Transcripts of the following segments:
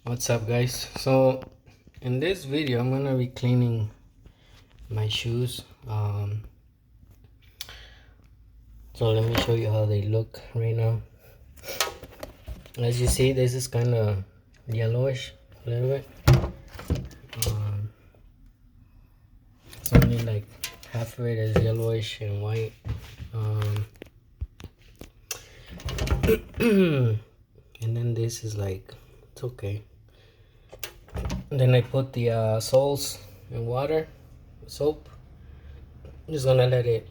What's up, guys? So in this video I'm gonna be cleaning my shoes. So let me show you how they look right now. As you see, this is kind of yellowish a little bit. It's only like half of it is yellowish and white. And then this is like, it's okay. And then I put the soles in water, soap. I'm just gonna let it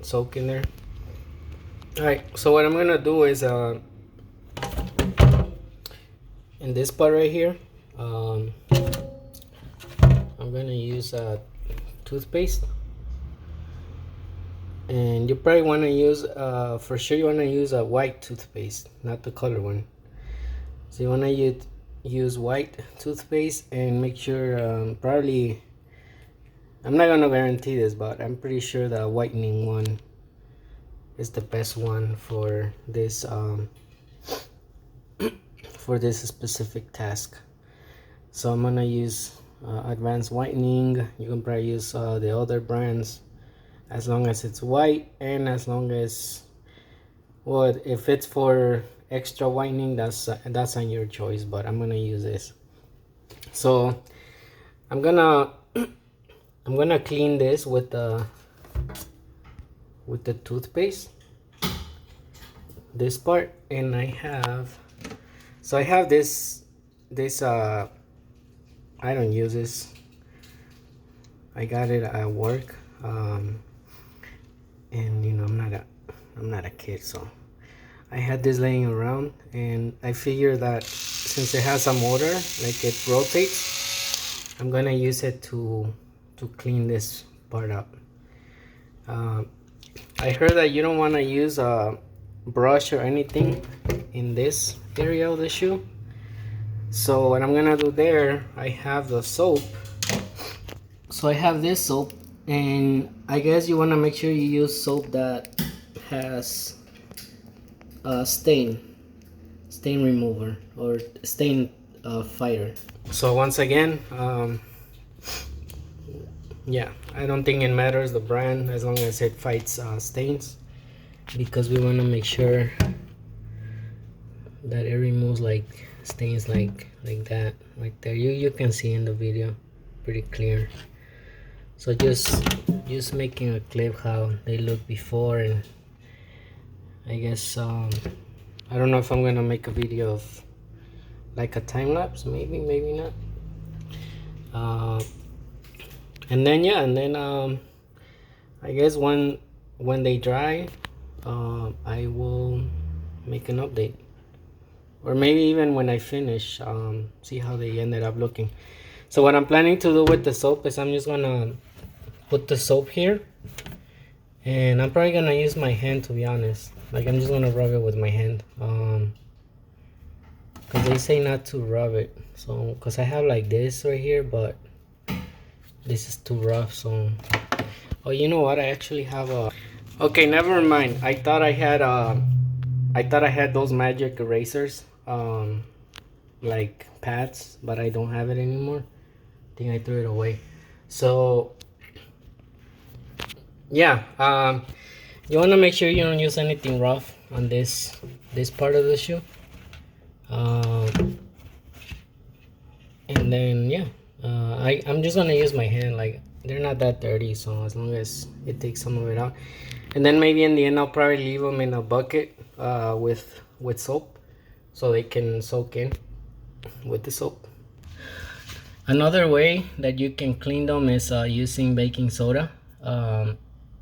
soak in there. Alright, so what I'm gonna do is in this part right here, I'm gonna use toothpaste, and you probably want to use for sure you want to use a white toothpaste, not the color one. So you want to use white toothpaste, and make sure probably, I'm not gonna guarantee this, but I'm pretty sure the whitening one is the best one for this specific task. So I'm gonna use advanced whitening. You can probably use the other brands, as long as it's white, and as long as, well, if it's for extra whitening, that's on your choice, but I'm gonna use this. So I'm gonna clean this with the toothpaste, this part. And I have this I don't use this, I got it at work, and you know, I'm not a kid, so I had this laying around, and I figured that since it has a motor, like it rotates, I'm gonna use it to clean this part up. I heard that you don't want to use a brush or anything in this area of the shoe. So what I'm gonna do there, I have the soap. So I have this soap, and I guess you want to make sure you use soap that has a stain remover or stain fighter. So once again, yeah, I don't think it matters the brand, as long as it fights stains, because we want to make sure that it removes like stains like that right there. You can see in the video pretty clear. So just making a clip how they look before, and I guess I don't know if I'm gonna make a video of like a time lapse, maybe not. And then yeah, and then I guess when they dry, I will make an update, or maybe even when I finish, see how they ended up looking. So what I'm planning to do with the soap is I'm just gonna put the soap here, and I'm probably gonna use my hand, to be honest. Like, I'm just gonna rub it with my hand, because they say not to rub it, so because I have like this right here, but this is too rough. So, oh, you know what, I actually have a, okay, never mind. I thought I had those magic erasers, like pads, but I don't have it anymore. I think I threw it away. So yeah, you want to make sure you don't use anything rough on this part of the shoe. And then yeah, I'm just gonna use my hand. Like, they're not that dirty, so as long as it takes some of it out. And then maybe in the end I'll probably leave them in a bucket with soap, so they can soak in with the soap. Another way that you can clean them is using baking soda.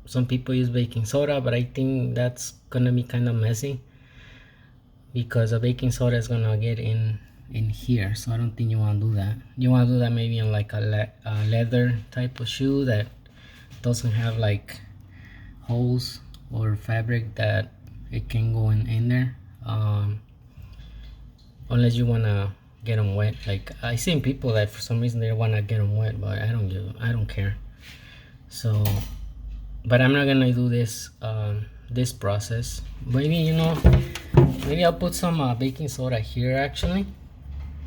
Some people use baking soda, but I think that's gonna be kind of messy, because the baking soda is gonna get in here, so I don't think you want to do that. You want to do that maybe on like a leather type of shoe that doesn't have like holes or fabric that it can go in there, unless you want to get them wet. Like, I seen people that for some reason they want to get them wet, but I don't care. So, but I'm not gonna do this this process. Maybe, you know, maybe I'll put some baking soda here actually,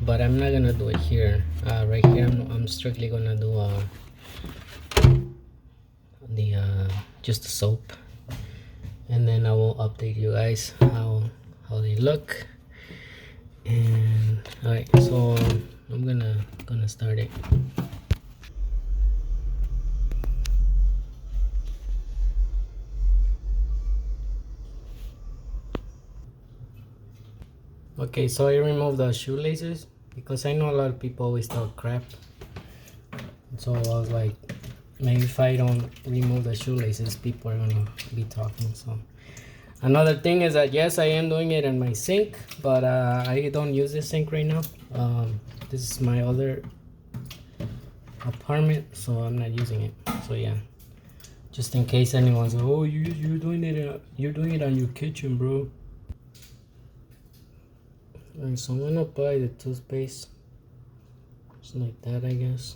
but I'm not gonna do it here. Right here, I'm strictly gonna do the just the soap, and then I will update you guys how they look. And all right, so I'm gonna start it. Okay, so I removed the shoelaces because I know a lot of people always talk crap. So I was like, maybe if I don't remove the shoelaces, people are gonna be talking. So another thing is that yes, I am doing it in my sink, but I don't use this sink right now. This is my other apartment, so I'm not using it. So yeah, just in case anyone's like, oh, you're doing it on your kitchen, bro. Alright, so I'm gonna apply the toothpaste just like that, I guess.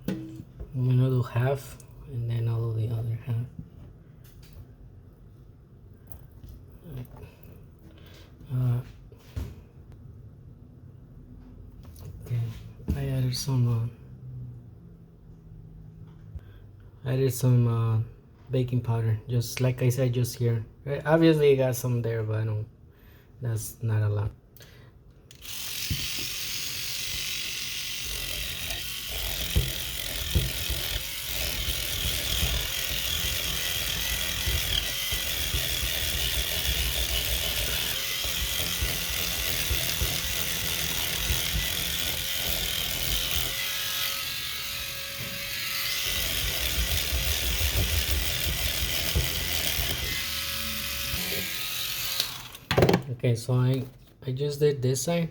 I'm gonna do half and then I'll do the other half. Okay, I added some baking powder, just like I said, just here. Obviously, I got some there, but I don't. That's not a lot. Okay, so I just did this side,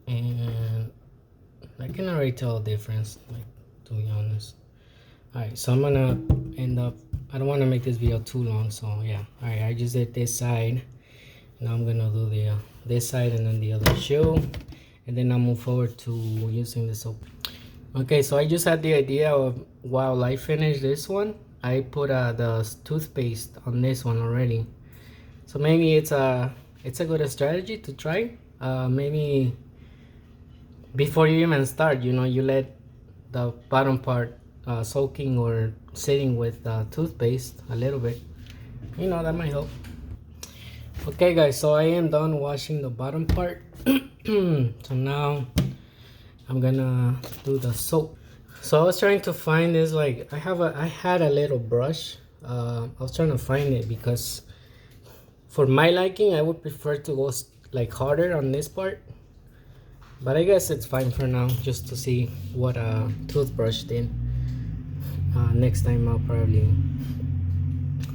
and I can already tell a difference, like, to be honest. Alright, so I'm gonna end up, I don't want to make this video too long, so yeah. Alright, I just did this side. Now I'm gonna do the this side and then the other shoe, and then I'll move forward to using the soap. Okay, so I just had the idea of, while I finish this one, I put the toothpaste on this one already. So maybe it's a good strategy to try. Maybe before you even start, you let the bottom part soaking or sitting with toothpaste a little bit. That might help. Okay guys, so I am done washing the bottom part. So now I'm gonna do the soap. So I was trying to find this, like, I had a little brush. I was trying to find it because for my liking I would prefer to go like harder on this part, but I guess it's fine for now, just to see what a toothbrush did. Next time I'll probably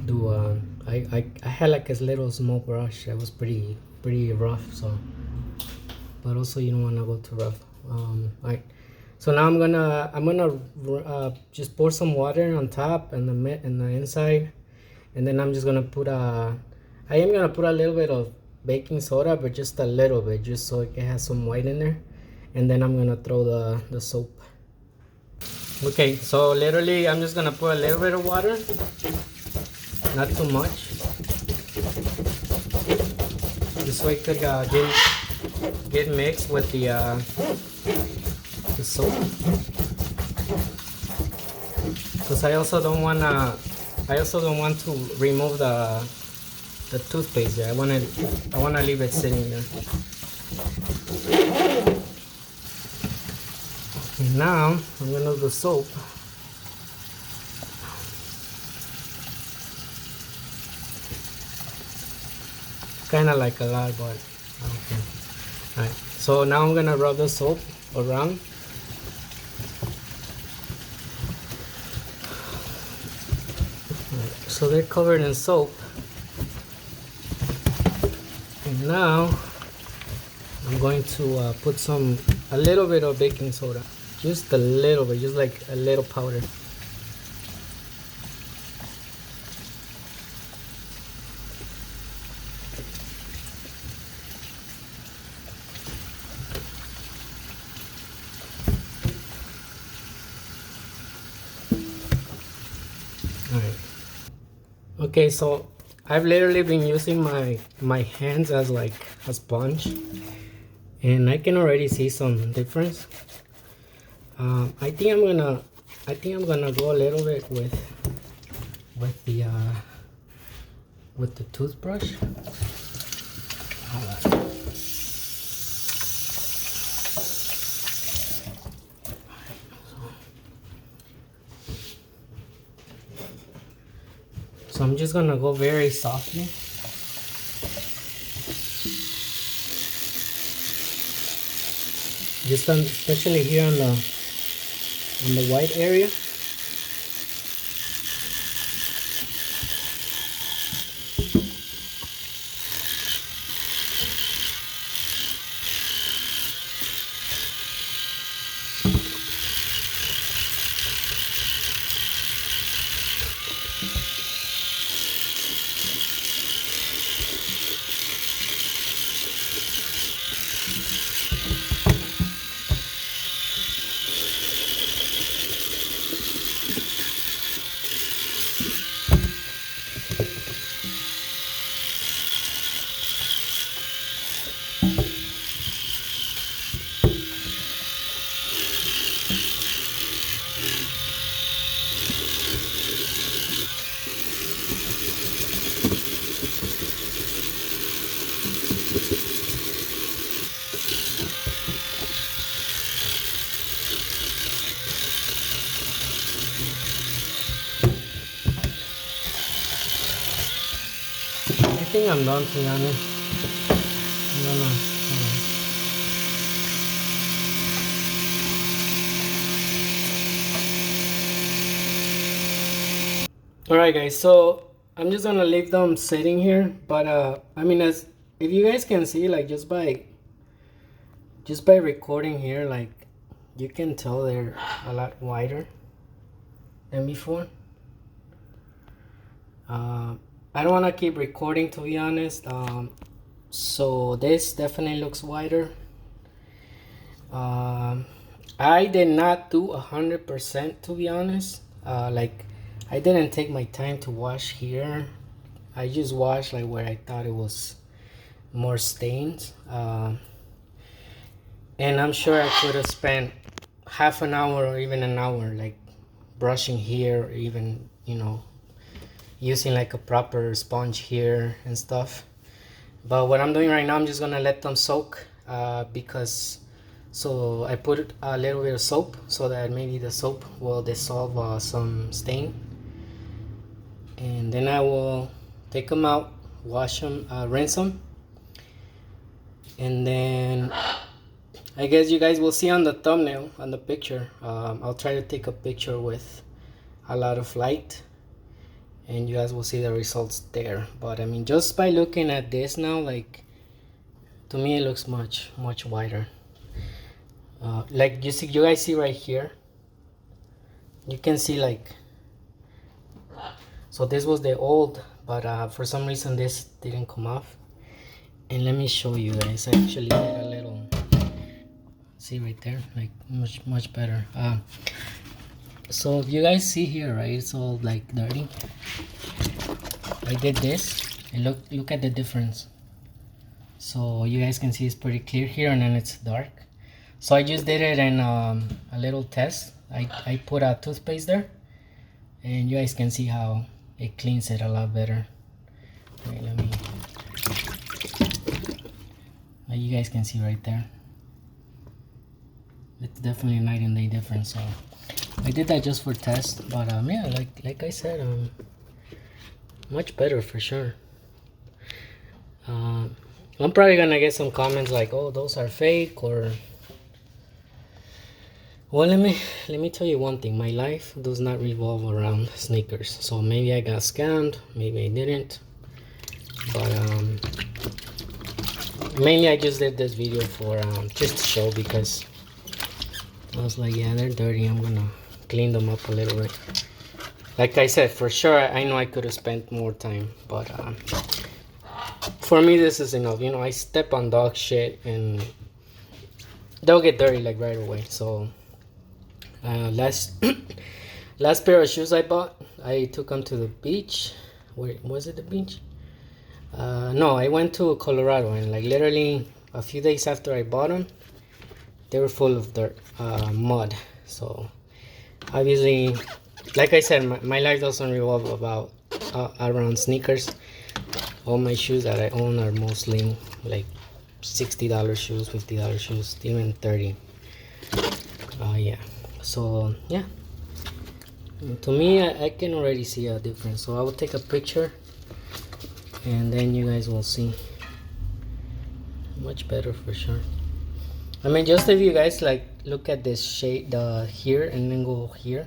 do I had like a little small brush that was pretty rough, so, but also you don't want to go too rough. Alright, so now I'm gonna just pour some water on top and the inside, and then I'm just gonna put I am gonna put a little bit of baking soda, but just a little bit, just so it has some white in there, and then I'm gonna throw the soap. Okay, so literally I'm just gonna put a little bit of water, not too much, just so it could get mixed with the soap. Because I also don't want to remove the toothpaste there. I wanna leave it sitting there. And now I'm gonna do the soap. Kind of like a lot, but okay. Alright, so now I'm gonna rub the soap around. Right, so they're covered in soap, and now I'm going to put a little bit of baking soda, just a little bit, just like a little powder. Okay, so I've literally been using my hands as like a sponge, and I can already see some difference. I think I'm gonna go a little bit with the toothbrush. So I'm just gonna go very softly. Just especially here on the white area. I think I'm done, to be honest. I'm gonna, Alright guys, so I'm just gonna leave them sitting here, but I mean, as if you guys can see, like just by recording here, like you can tell they're a lot wider than before. I don't want to keep recording, to be honest. So this definitely looks wider. I did not do 100%, to be honest. Like I didn't take my time to wash here. I just washed like where I thought it was more stains. And I'm sure I could have spent half an hour or even an hour like brushing here, or even, you know, using like a proper sponge here and stuff. But what I'm doing right now, I'm just gonna let them soak, because so I put a little bit of soap so that maybe the soap will dissolve some stain, and then I will take them out, wash them, rinse them, and then I guess you guys will see on the thumbnail, on the picture. I'll try to take a picture with a lot of light, and you guys will see the results there. But I mean, just by looking at this now, like to me it looks much wider. Like you guys see right here, you can see like, so this was the old, but for some reason this didn't come off. And let me show you guys. I actually did a little, see right there, like much better. So if you guys see here, right, it's all like dirty. I did this, and look at the difference. So you guys can see it's pretty clear here, and then it's dark. So I just did it in a little test. I put a toothpaste there, and you guys can see how it cleans it a lot better. Wait, let me. You guys can see right there. It's definitely a night and day difference. So I did that just for test, but yeah, like I said, much better for sure. I'm probably gonna get some comments like, oh, those are fake, or well, let me tell you one thing. My life does not revolve around sneakers, so maybe I got scammed, maybe I didn't, but mainly I just did this video for just to show, because I was like, yeah, they're dirty, I'm gonna clean them up a little bit. Like I said, for sure, I know I could have spent more time, but for me this is enough. You know, I step on dog shit and they'll get dirty like right away. So last pair of shoes I bought, I took them to the beach. where was it, the beach? No, I went to Colorado, and like literally a few days after I bought them, they were full of dirt, mud. So obviously, like I said, my life doesn't revolve about around sneakers. All my shoes that I own are mostly like $60 shoes, $50 shoes, even 30. Yeah. So yeah, to me, I can already see a difference. So I will take a picture, and then you guys will see. Much better for sure. I mean, just if you guys like look at this shade, the here, and then go here,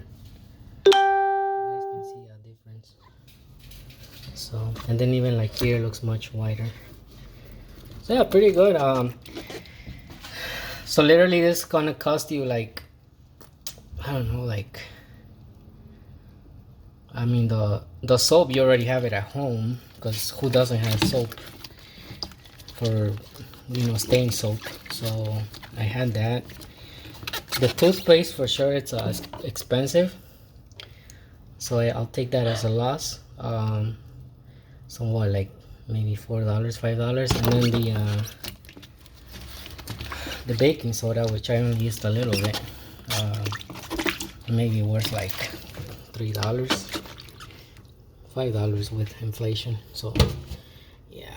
you guys can see a difference. So, and then even like here looks much whiter. So yeah, pretty good. So literally this is gonna cost you like, I don't know, like, I mean the soap, you already have it at home, because who doesn't have soap for, you know, stain soap? So I had that. The toothpaste, for sure, it's expensive, so I'll take that as a loss. Somewhat like maybe $4, $5, and then the baking soda, which I only used a little bit, maybe worth like $3, $5 with inflation. So yeah,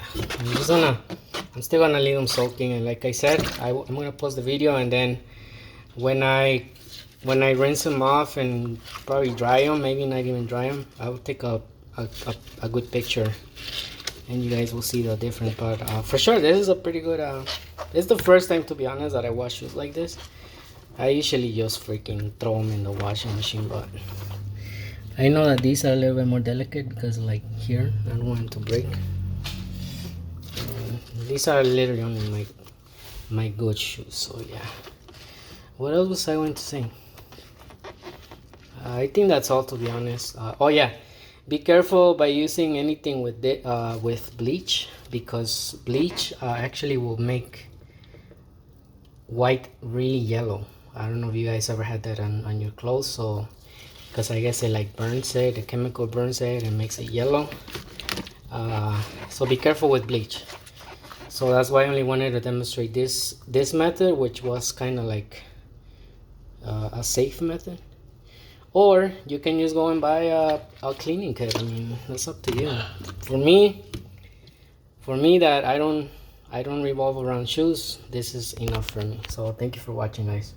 I'm still gonna leave them soaking, and like I said, I'm gonna post the video, and then when I rinse them off and probably dry them, maybe not even dry them, I will take a good picture, and you guys will see the difference. But for sure, this is a pretty good. It's the first time, to be honest, that I wash shoes like this. I usually just freaking throw them in the washing machine, but I know that these are a little bit more delicate because, like here, I don't want them to break. These are literally only my good shoes. So yeah. What else was I going to say? I think that's all, to be honest. Oh yeah, be careful by using anything with bleach, because bleach actually will make white really yellow. I don't know if you guys ever had that on your clothes. So because I guess it like burns it, the chemical burns it and makes it yellow. So be careful with bleach. So that's why I only wanted to demonstrate this method, which was kind of like a safe method. Or you can just go and buy a cleaning kit. I mean, that's up to you. For me that I don't revolve around shoes, this is enough for me. So thank you for watching, guys.